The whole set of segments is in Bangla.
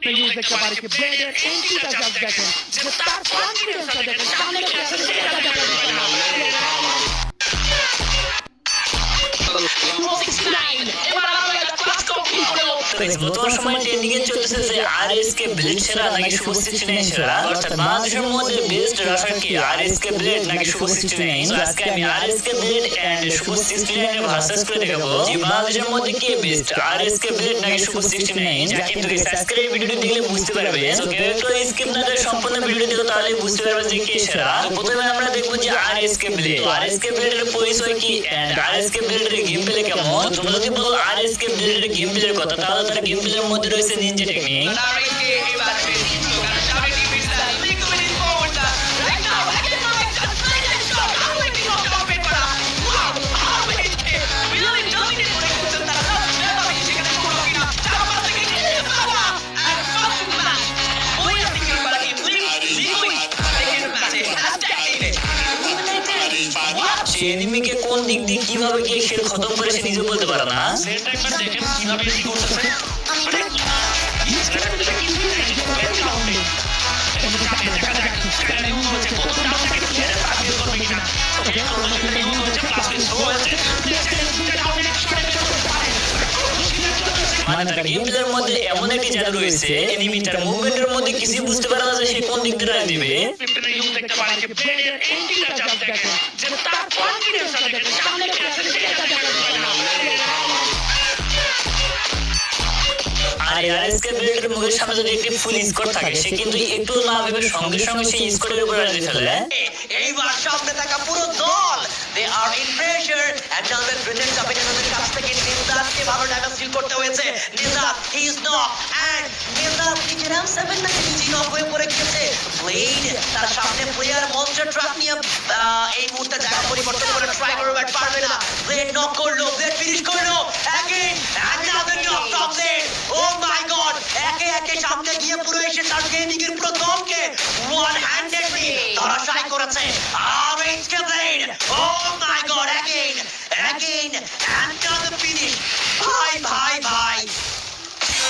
নিউজ দেখতে পারি কি ব্লেডের এন্ট্রিটা জাস্ট দেখেন যে তার কনফিডেন্সটা দেখেন সামনে কি আছে সেটা দেখেন বর্তমান সময়ে ট্রেন্ডিং এ চলতেছে যে আরএসকে ব্লেড সেরা নাকি শুভ 69 সেরা, অর্থাৎ বাংলাদেশের মধ্যে বেস্ট রাশার কি আরএসকে ব্লেড নাকি শুভ 69। তো আজকে আমি আরএসকে ব্লেড এন্ড শুভ 69 এর ভার্সেস করে দেখাবো যে বাংলাদেশের মধ্যে কে বেস্ট আরএসকে ব্লেড নাকি শুভ 69। যা কিন্তু আজকের এই ভিডিওটি দেখলে বুঝতে পারবে। তো কেউ একটু স্কিপ না করে সম্পূর্ণ ভিডিওটি দেখো, তাহলে বুঝতে পারবে যে কে সেরা। তো প্রথমে আমরা দেখব যে আরএসকে ব্লেড, আরএসকে ব্লেডের পরিচয় কি এন্ড আরএসকে ব্লেডের গেম প্লে কেমন। তোমরা যদি বলো আরএসকে ব্লেডের গেম প্লের কথা, তাহলে তার গেম প্লের মধ্যে রয়েছে নিনজা টেকনিক। সে এনিমিকে কোন দিক দিয়ে কিভাবে গিয়ে সে খতম করে সে নিজে বলতে পারে না। সেটা একবার দেখেন কিভাবে কি করতেছে। মানে তার গেম প্লের মধ্যে এমন একটি জাদু রয়েছে, এনিমি তার মুভমেন্টের মধ্যে কিছু বুঝতে পারে না যে সে কোন দিক দিয়ে রাশ দিবে। দেখতে পারি যে ব্লেডের এন্ট্রিটা জাস্ট দেখেন যে তার কনফিডেন্সটা দেখেন সামনে কি আছে সেটা দেখেন। আর আরএসকে ব্লেডের মুখের সামনে যদি একটি ফুল স্কোর থাকে, সে কিন্তু একটু না ভেবে সঙ্গে সঙ্গে সেই স্কোরের উপর রাশ দিয়ে ফেলে। এইবার সামনে থাকা পুরো দল they are in pressure and now the grenade চাপে ওদের কাছ থেকে নিজাতকে ভালো ড্যামেজ ডিল করতে হয়েছে। নিজাত হি ইজ নট এন্ড নিজাত নিজেরাও 7 না নিজে নক হয়ে পড়ে গিয়েছে। ব্লেড তার সামনে প্লেয়ার মনস্টার ট্রাক নিয়ে এই মুহূর্তে জায়গা পরিবর্তন করে ট্রাই করবে বাট পারবে না। ব্লেড নক করলো, ব্লেড ফিনিশ করলো again and now the knock from blade. Oh my God, একে একে সামনে গিয়ে পুরো এসে তার গেমিং এর পুরো দমকে ওয়ান হ্যান্ডেডলি ধরাশায়ী করেছে RSK blade. Oh my god, again another finish। ভাই ভাই ভাই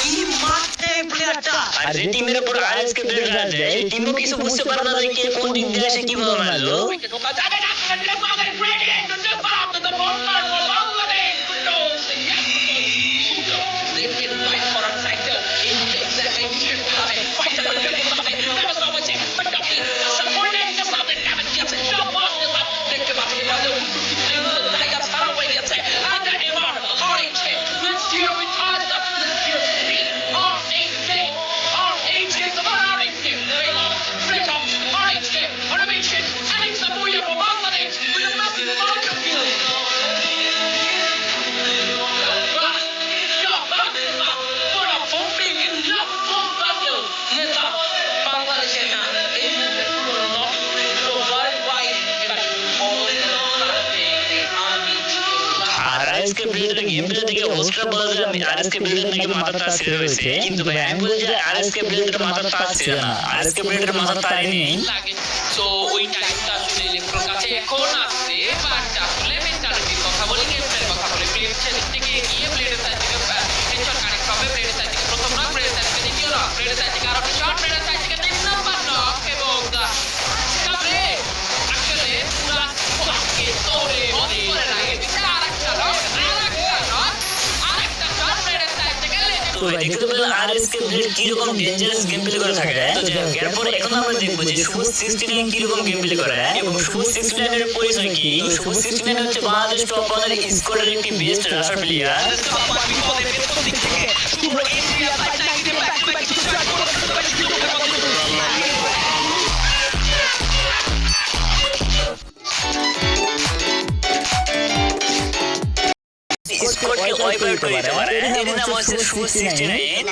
কি মারছে প্লেয়ারটা। আর যে টিমের উপর আরএসকে ব্লেড রাশ দেয়, সেই টিমও কিছু বুঝতে পারে না যে কে কোন দিক দিয়ে এসে কিভাবে মারলো। আরএসকে ব্লেডের গেম প্লে থেকে হোস্টরা বলে যে আরএসকে ব্লেডের নাকি মাথাটা ছিঁড়ে রয়েছে, কিন্তু ভাই আমি বলি যে আরএসকে ব্লেডের মাথাটা ছিঁড়ে না, আরএসকে ব্লেডের মাথা তাই নেই। তো ওই টাইমটা আসলে ইলেকট্রোর কাছে এখন আসছে, বাট আসলে মেন্টালিটির কথা বলি, গেমপ্লের কথা বলি। ব্লেড থেকে গিয়ে ব্লেডের সাইড থেকে হেডশট কানেক্ট হবে, ব্লেডের সাইড থেকে প্রথম নক, ব্লেডের সাইড থেকে দ্বিতীয় নক, ব্লেডের সাইড থেকে আরো একটা শট, ব্লেডের সাইড থেকে 3 নাম্বার নক এবং তারপরে আসলে পুরো স্কোয়াডকে তোড়ে করে লাগিয়ে দিচ্ছে আরেকটা নক, আরেকটা শট ব্লেডের সাইড থেকে। তো ভাই দেখতে পেলেন আরএসকে ব্লেড কিরকম ডেঞ্জারাস গেম প্লে করে থাকে। তো এরপরে এখন আমরা দেখবো যে শুভ 69 কিরকম গেম প্লে করে এবং শুভ 69 এর পরিচয় কি। শুভ 69 হচ্ছে বাংলাদেশ টপ 1 এর স্কোয়াডের একটি বেস্ট রাশার প্লেয়ার। স্কোয়াডকে ওয়াইপ আউট করে দিতে পারে। এর নাম হচ্ছে শুভ 69।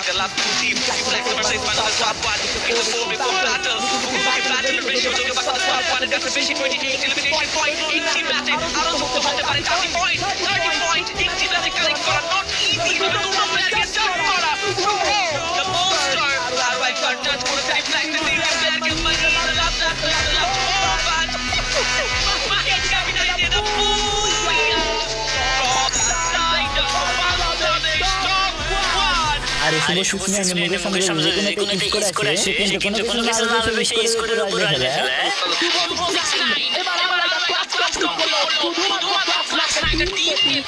আর আর এই শুভ সিচুয়েশনে মুখের সামনে যে কোনো একটা ইউজ করে আছে সে কিন্তু কোনো কিছু না ভেবে সেই স্কোরের উপর রাইডে ফেলে এবার আমরা ক্লাস করলো শুধুমাত্র ফ্ল্যাশ রাইডার টিম